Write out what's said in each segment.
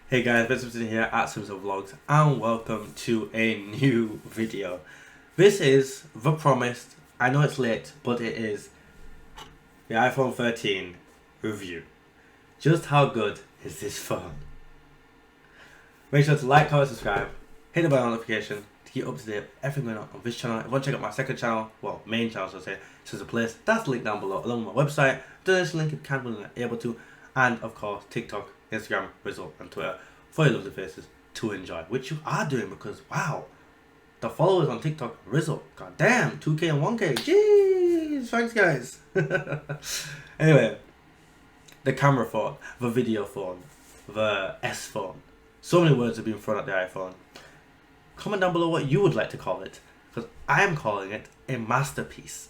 Hey guys, SIMPSON here at SIMPSON VLOGS and welcome to a new video. This is the promised, I know it's late, but it is the iPhone 13 review. Just how good is this phone? Make sure to like, comment, subscribe, hit the bell notification to keep up to date with everything going on this channel. If you want to check out my second channel, well, main channel, so to say, there's a place, that's linked down below, along with my website, donation link if you can when you're able to, and of course, TikTok, Instagram, Rizzle, and Twitter for your lovely faces to enjoy, which you are doing because, wow, the followers on TikTok, Rizzle, god damn, 2K and 1K, jeez, thanks guys. Anyway, the camera phone, the video phone, the S phone, so many words have been thrown at the iPhone. Comment down below what you would like to call it, because I am calling it a masterpiece.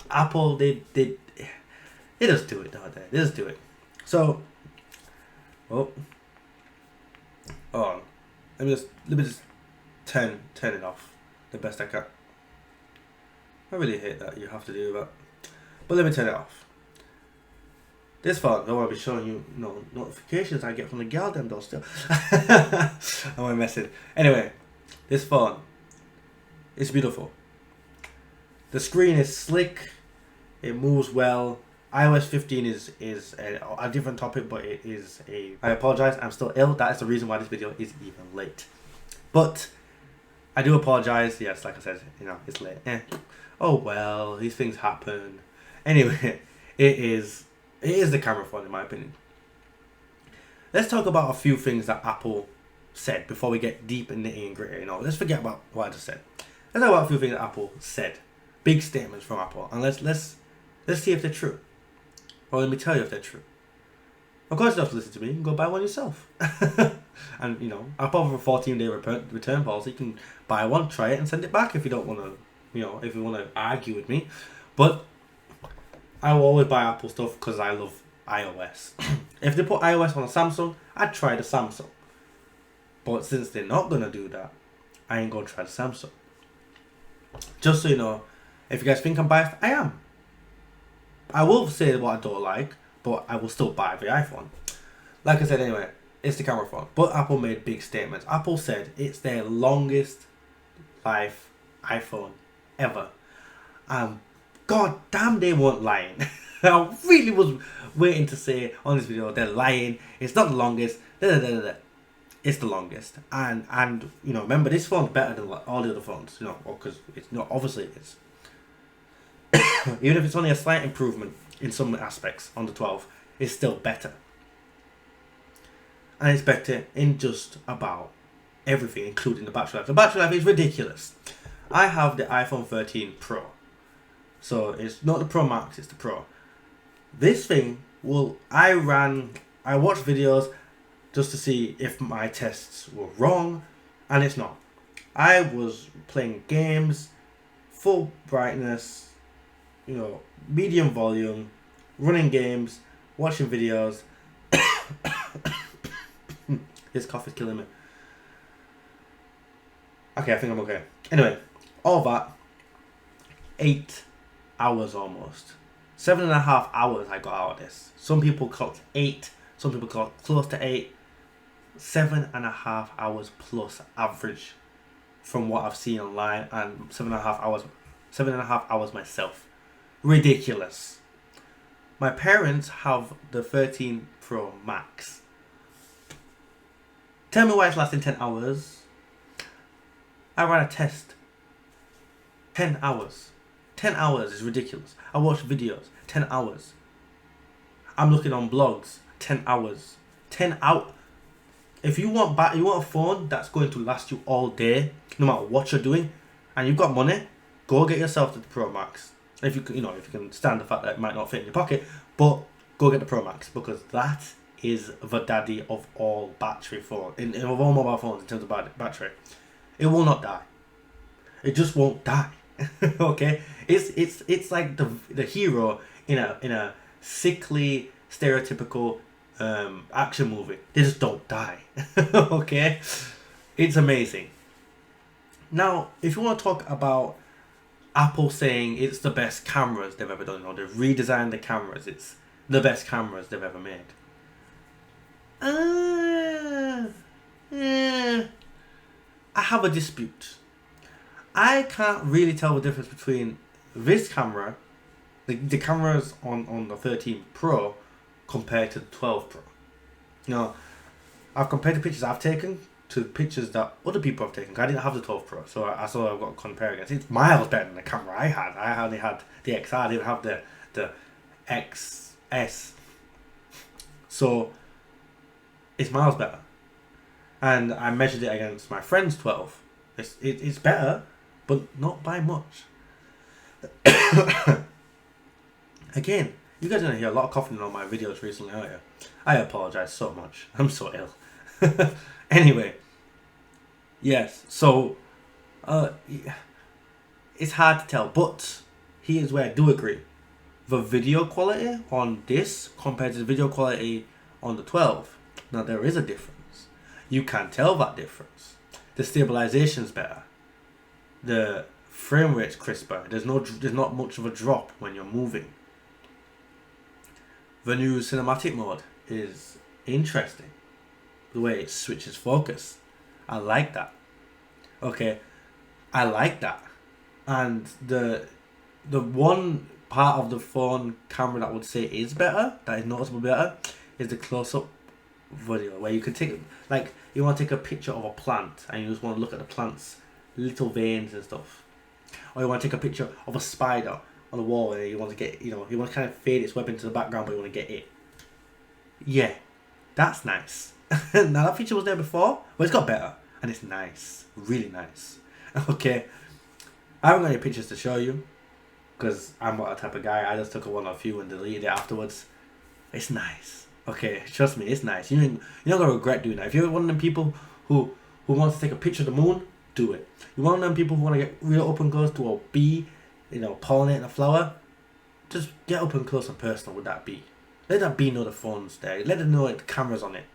Apple, they just do it, don't they? They just do it. So, well, hold on. Let me just turn it off the best I can. I really hate that you have to do that, but let me turn it off. This phone, I want to be showing you, notifications I get from the gal them though still. I'm messing. Anyway, this phone, it's beautiful. The screen is slick. It moves well. iOS 15 is a different topic, but it is a... I apologize, I'm still ill. That is the reason why this video is even late. But I do apologize. Yes, like I said, it's late. Oh well, these things happen. Anyway, it is the camera phone in my opinion. Let's talk about a few things that Apple said before we get deep in the nitty and gritty. Let's forget about what I just said. Let's talk about a few things that Apple said. Big statements from Apple, and let's see if they're true. Well, let me tell you if they're true. Of course, you don't have to listen to me. You can go buy one yourself. And, I'll offer a 14-day return policy. You can buy one, try it, and send it back if you don't want to, if you want to argue with me. But I will always buy Apple stuff because I love iOS. If they put iOS on a Samsung, I'd try the Samsung. But since they're not going to do that, I ain't going to try the Samsung. Just so you know, if you guys think I'm biased, I am. I will say what I don't like, but I will still buy the iPhone. Like I said anyway, it's the camera phone. But Apple made big statements. Apple said it's their longest life iPhone ever. And god damn, they weren't lying. I really was waiting to say on this video, they're lying. It's not the longest. It's the longest. And remember, this phone's better than all the other phones. Because it's not, obviously it is. Even if it's only a slight improvement in some aspects on the 12, it's still better. And it's better in just about everything, including the battery life. The battery life is ridiculous. I have the iPhone 13 Pro. So it's not the Pro Max, it's the Pro. This thing I watched videos just to see if my tests were wrong, and it's not. I was playing games, full brightness, medium volume, running games, watching videos. This cough is killing me. Okay, I think I'm okay. Anyway, all that, 8 hours almost. 7.5 hours I got out of this. Some people clocked 8, some people clocked close to 8. 7.5 hours plus average from what I've seen online, and 7.5 hours myself. Ridiculous. My parents have the 13 Pro Max. Tell me why it's lasting 10 hours. I ran a test. 10 hours. 10 hours is ridiculous. I watched videos. 10 hours. I'm looking on blogs. 10 hours. 10 hours. If you want a phone that's going to last you all day, no matter what you're doing, and you've got money, go get yourself the Pro Max. If you can stand the fact that it might not fit in your pocket, but go get the Pro Max, because that is the daddy of all battery phones, of all mobile phones in terms of battery. It will not die. It just won't die. Okay, it's like the hero in a sickly, stereotypical action movie. They just don't die. Okay, it's amazing. Now, if you want to talk about Apple saying it's the best cameras they've ever done, they've redesigned the cameras, it's the best cameras they've ever made. I have a dispute. I can't really tell the difference between this camera, the cameras on the 13 Pro, compared to the 12 Pro. You know, I've compared the pictures I've taken to the pictures that other people have taken. I didn't have the 12 Pro, so I saw I've got to compare against. It's miles better than the camera I had. I only had the XR, I didn't have the XS. So it's miles better. And I measured it against my friend's 12. It's better, but not by much. Again, you guys are going to hear a lot of coughing on my videos recently, aren't you? I apologize so much. I'm so ill. Anyway, yes, so it's hard to tell, but here's where I do agree. The video quality on this compared to the video quality on the 12, now there is a difference. You can tell that difference. The stabilization's better. The frame rate's crisper. There's not much of a drop when you're moving. The new cinematic mode is interesting. The way it switches focus. I like that. Okay, I like that. And the one part of the phone camera that I would say is better, that is noticeably better, is the close-up video, where you can take, like, you want to take a picture of a plant and you just want to look at the plant's little veins and stuff, or you want to take a picture of a spider on the wall and you want to get, you know, you want to kind of fade its web into the background, but you want to get it. Yeah, that's nice. Now that feature was there before, but it's got better and it's nice, really nice. Okay, I haven't got any pictures to show you because I'm not that type of guy. I just took one of you and deleted it afterwards. It's nice. Okay, trust me, it's nice. You're not gonna regret doing that. If you're one of them people who wants to take a picture of the moon, do it. You're one of them people who want to get real up and close to a bee, you know, pollinating a flower, just get up and close and personal with that bee. Let that bee know the phone's there. Let them know the camera's on it,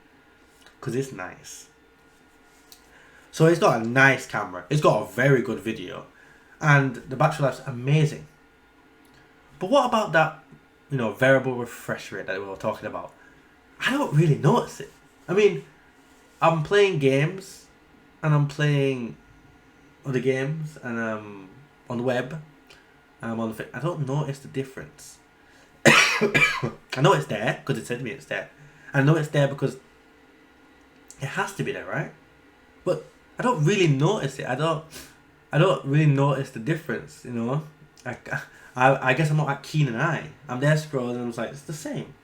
because it's nice. So it's got a nice camera. It's got a very good video, and the battery life's amazing. But what about that, you know, variable refresh rate that we were talking about? I don't really notice it. I mean, I'm playing games, and I'm playing other games, and I'm on the web, and I'm on the. I don't notice the difference. I know it's there because it said to me it's there. I know it's there because it has to be there, right? But I don't really notice it. I don't really notice the difference. You know, I guess I'm not that keen an eye. I'm there scrolling, and I'm like, it's the same.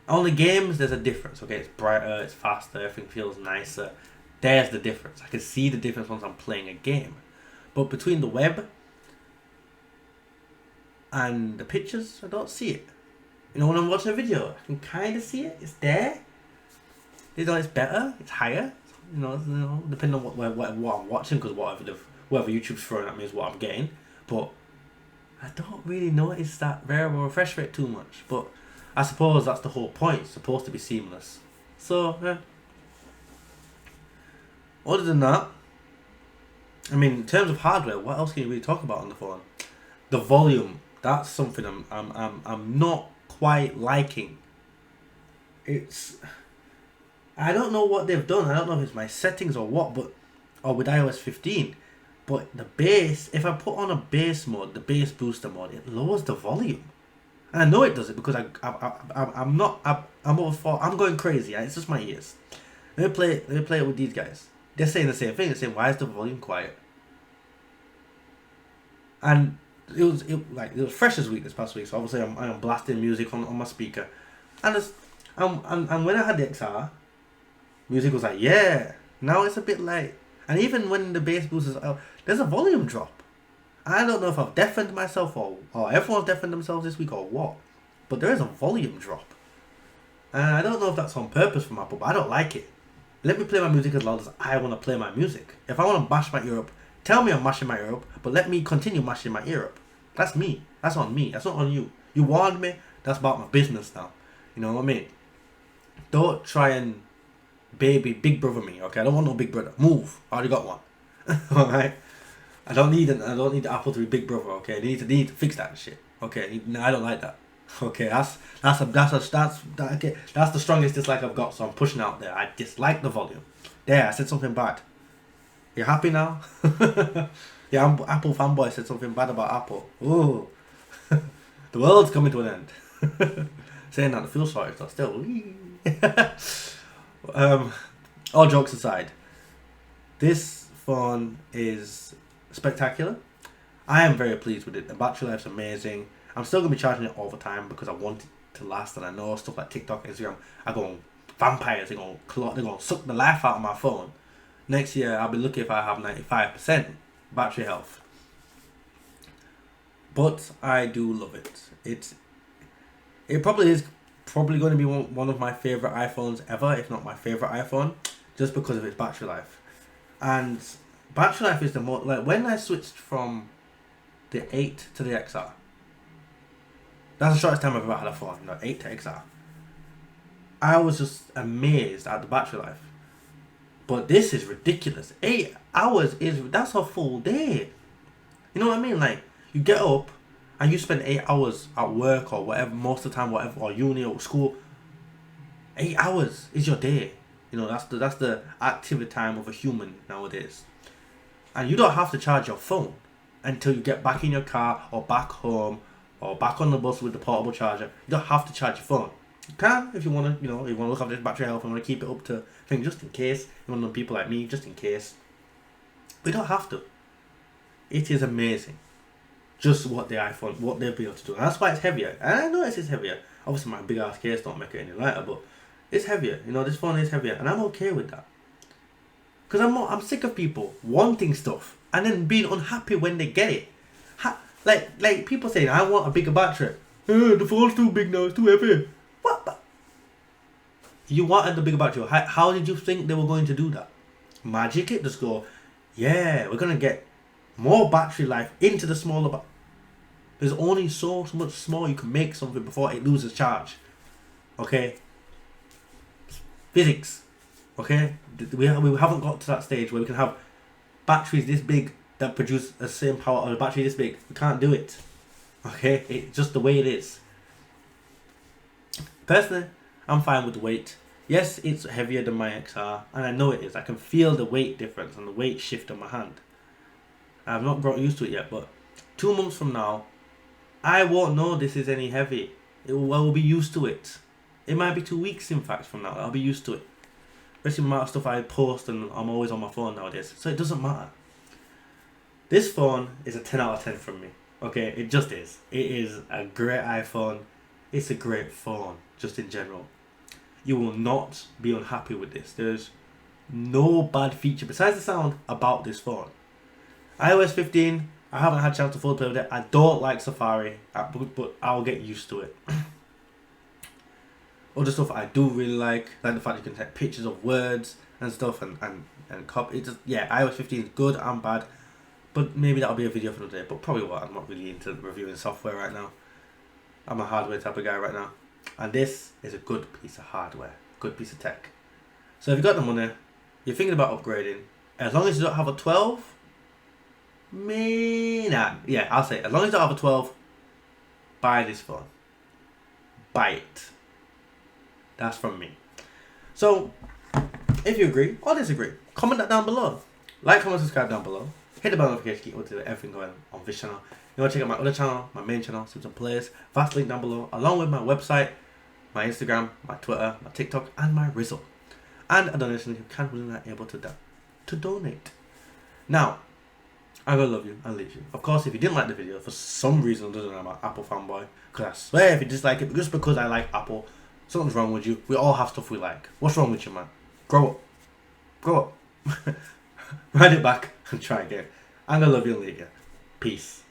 On the games, there's a difference. Okay, it's brighter, it's faster, everything feels nicer. There's the difference. I can see the difference once I'm playing a game. But between the web and the pictures, I don't see it. You know, when I'm watching a video, I can kind of see it. It's there. You know, it's better. It's higher. You know, depending on what I'm watching, because whatever YouTube's throwing at me is what I'm getting. But I don't really notice that variable refresh rate too much. But I suppose that's the whole point. It's supposed to be seamless. So, yeah. Other than that, I mean, in terms of hardware, what else can you really talk about on the phone? The volume, that's something I'm not quite liking. I don't know what they've done. I don't know if it's my settings or what, or with iOS 15. But the bass, if I put on a bass mode, the bass booster mode, it lowers the volume. And I know it does it because I'm going crazy. It's just my ears. Let me play it with these guys. They're saying the same thing. They're saying, why is the volume quiet? And it was fresh this week, this past week. So obviously I'm blasting music on my speaker, and when I had the XR, music was like, yeah. Now it's a bit light, and even when the bass boost is out, there's a volume drop. I don't know if I've deafened myself or everyone's deafened themselves this week or what, but there is a volume drop. And I don't know if that's on purpose from Apple, but I don't like it. Let me play my music as loud as I want to play my music. If I want to mash my ear up, tell me I'm mashing my ear up, but let me continue mashing my ear up. That's me. That's on me. That's not on you. You warned me. That's about my business now. You know what I mean? Don't try and big brother me, okay? I don't want no big brother. Move. I already got one. Alright? I don't need Apple to be big brother, okay? They need to fix that shit. Okay? I don't like that. Okay, that's the strongest dislike I've got, so I'm pushing out there. I dislike the volume. There, I said something bad. You happy now? Yeah, I'm Apple fanboy said something bad about Apple. Ooh. The world's coming to an end. Saying that, I feel sorry, but still. All jokes aside, this phone is spectacular. I am very pleased with it. The battery life's amazing. I'm still going to be charging it all the time because I want it to last, and I know stuff like TikTok, Instagram are going vampires. They're going to suck the life out of my phone. Next year, I'll be lucky if I have 95% battery health. But I do love it. It probably is going to be one of my favourite iPhones ever, if not my favourite iPhone, just because of its battery life. And battery life is the most, like when I switched from the 8 to the XR, that's the shortest time I've ever had a phone, 8 to XR. I was just amazed at the battery life. But this is ridiculous. 8 hours that's a full day. You know what I mean? Like, you get up and you spend 8 hours at work or whatever, most of the time, whatever, or uni or school. 8 hours is your day. That's the activity time of a human nowadays. And you don't have to charge your phone until you get back in your car or back home or back on the bus with the portable charger. You don't have to charge your phone. You can if you want to, you want to look after this battery health and want to keep it up to thing just in case. You want to know people like me, just in case. We don't have to. It is amazing. Just what they'll be able to do. And that's why it's heavier. And I notice it's heavier. Obviously my big ass case don't make it any lighter, but it's heavier. This phone is heavier, and I'm okay with that. Because I'm sick of people wanting stuff and then being unhappy when they get it. Like people saying, I want a bigger battery. The phone's too big now, it's too heavy. What? You wanted the bigger battery. How did you think they were going to do that? Magic it? Just go, yeah, we're going to get more battery life into the smaller battery. There's only so much small you can make something before it loses charge. Okay? Physics. Okay? We haven't got to that stage where we can have batteries this big that produce the same power as a battery this big. We can't do it. Okay? It's just the way it is. Personally, I'm fine with the weight. Yes, it's heavier than my XR, and I know it is. I can feel the weight difference and the weight shift on my hand. I've not got used to it yet, but 2 months from now, I won't know this is any heavy. I will be used to it. It might be 2 weeks, in fact, from now. I'll be used to it. Especially the amount of stuff I post, and I'm always on my phone nowadays, so it doesn't matter. This phone is a 10 out of 10 from me. Okay, it just is. It is a great iPhone. It's a great phone, just in general. You will not be unhappy with this. There's no bad feature besides the sound about this phone. iOS 15, I haven't had a chance to fully play with it. I don't like Safari, but I'll get used to it. Other stuff I do really like the fact you can take pictures of words and stuff and copy. iOS 15 is good and bad, but maybe that'll be a video for another day. But probably what, I'm not really into reviewing software right now. I'm a hardware type of guy right now, and this is a good piece of hardware, good piece of tech. So if you've got the money, you're thinking about upgrading, as long as you don't have a 12, I'll say, as long as you don't have a 12, buy this phone. Buy it. That's from me. So, if you agree or disagree, comment that down below. Like, comment, subscribe down below. Hit the bell notification to keep up to everything going on this channel. You want to check out my other channel, my main channel, Simpson Plays, vast link down below, along with my website, my Instagram, my Twitter, my TikTok, and my Rizzle. And a donation if you can, when you're able to donate. Now, I'm going to love you and leave you. Of course, if you didn't like the video, for some reason other than I'm an Apple fanboy, because I swear if you dislike it, just because I like Apple, something's wrong with you. We all have stuff we like. What's wrong with you, man? Grow up. Grow up. Ride it back and try again. I'm going to love you and leave you. Peace.